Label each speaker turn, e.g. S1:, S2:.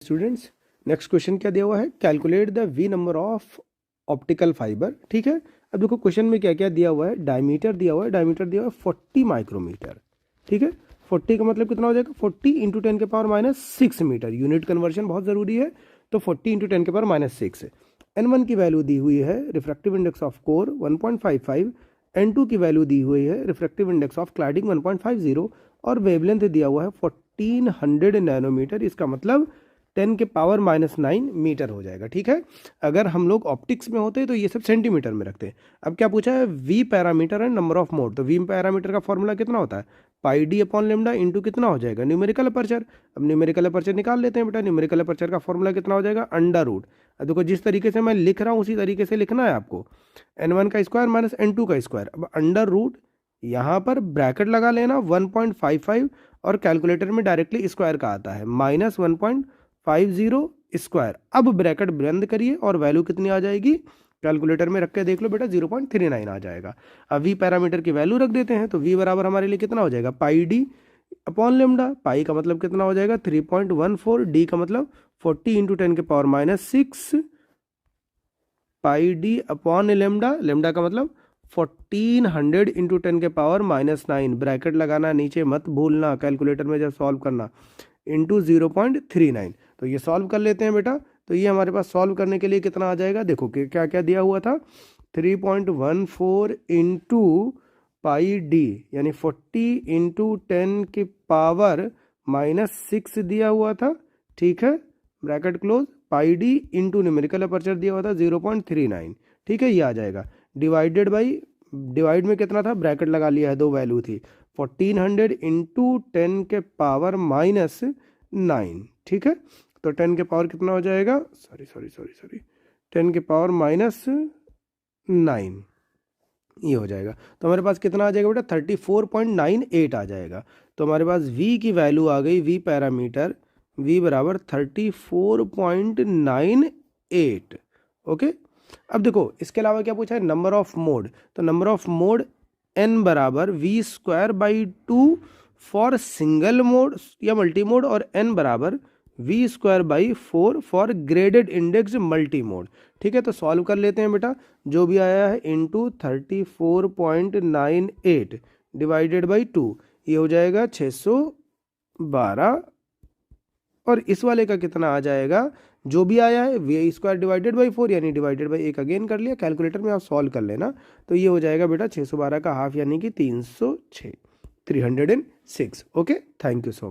S1: Students, next question क्या दिया हुआ है, calculate the V number of optical fibre. ठीक है, अब देखो क्वेश्चन में क्या क्या दिया हुआ है। डायमीटर दिया हुआ है, डायमीटर दिया हुआ है 40 माइक्रोमीटर। ठीक है, 40 का मतलब कितना हो जाएगा, 40 इंटू 10 के पावर -6 मीटर। यूनिट कन्वर्जन बहुत ज़रूरी है, तो 40 इंटू 10 के पावर -6। N1 की वैल्यू दी हुई है, refractive index of core 1.55। N2 की वैल्यू दी हुई है, रिफ्रैक्टिव इंडेक्स ऑफ क्लैडिंग 1.50, और वेवलेंथ दिया हुआ है 1400 नैनोमीटर। इसका मतलब 10 के पावर -9 मीटर हो जाएगा। ठीक है, अगर हम लोग ऑप्टिक्स में होते तो ये सब सेंटीमीटर में रखते हैं। अब क्या पूछा है, V parameter and number of mode. तो वी पैरामीटर का फॉर्मूला कितना होता है, pi D upon lambda into कितना हो जाएगा, न्यूमेरिकल अपर्चर। अब न्यूमेरिकल अपर्चर निकाल लेते हैं बेटा। न्यूमेरिकल अपर्चर का फॉर्मूला कितना हो जाएगा, अंडर रूट। अब देखो जिस तरीके से मैं लिख रहा हूँ उसी तरीके से लिखना है आपको, n1 का स्क्वायर माइनस n2 का स्क्वायर। अब अंडर रूट यहाँ पर ब्रैकेट लगा लेना 1.55, और कैलकुलेटर में डायरेक्टली स्क्वायर का आता है -1.50 स्क्वायर। अब ब्रैकेट बंद करिए और वैल्यू कितनी आ जाएगी, कैलकुलेटर में रख के देख लो बेटा, 0.39 आ जाएगा। अब वी पैरामीटर की वैल्यू रख देते हैं, तो वी बराबर हमारे लिए कितना हो जाएगा, पाई डी अपॉन लेमडा। पाई का मतलब कितना हो जाएगा 3.14, डी का मतलब 40 इंटू 10 के पावर -6 पाई डी अपॉन लेमडा। लेमडा का मतलब 1400 इंटू 10 के पावर -9। ब्रैकेट लगाना नीचे मत भूलना कैलकुलेटर में जब सॉल्व करना, इंटू 0.39। तो ये सॉल्व कर लेते हैं बेटा। तो ये हमारे पास सॉल्व करने के लिए कितना आ जाएगा, देखो कि क्या क्या दिया हुआ था, 3.14 इंटू पाई डी यानी 40 इंटू 10 के पावर -6 दिया हुआ था। ठीक है, ब्रैकेट क्लोज, पाई डी इंटू न्यूमेरिकल अपर्चर दिया हुआ था 0.39। ठीक है, ये आ जाएगा डिवाइडेड बाई, डिवाइड में कितना था, ब्रैकेट लगा लिया है, दो वैल्यू थी, 1400 इंटू 10 के पावर -9। ठीक है, तो 10 के पावर कितना हो जाएगा, सॉरी 10 के पावर -9 ये हो जाएगा। तो हमारे पास कितना आ जाएगा बेटा, 34.98 आ जाएगा। तो हमारे पास v की वैल्यू आ गई, v पैरामीटर v बराबर 34.98। ओके, अब देखो इसके अलावा क्या पूछा है, नंबर ऑफ मोड। तो नंबर ऑफ मोड n बराबर v²/2 फॉर सिंगल मोड या मल्टी मोड, और n बराबर v²/4 for graded index multi mode. ठीक है, तो सॉल्व कर लेते हैं बेटा। जो भी आया है इंटू 34.98 डिवाइडेड बाई 2, ये हो जाएगा 612। और इस वाले का कितना आ जाएगा, जो भी आया है v² डिवाइडेड बाई 4 यानी डिवाइडेड बाई 1 अगेन कर लिया, कैलकुलेटर में आप सॉल्व कर लेना। तो ये हो जाएगा बेटा 612 का हाफ यानी कि 306। Okay, thank you so much.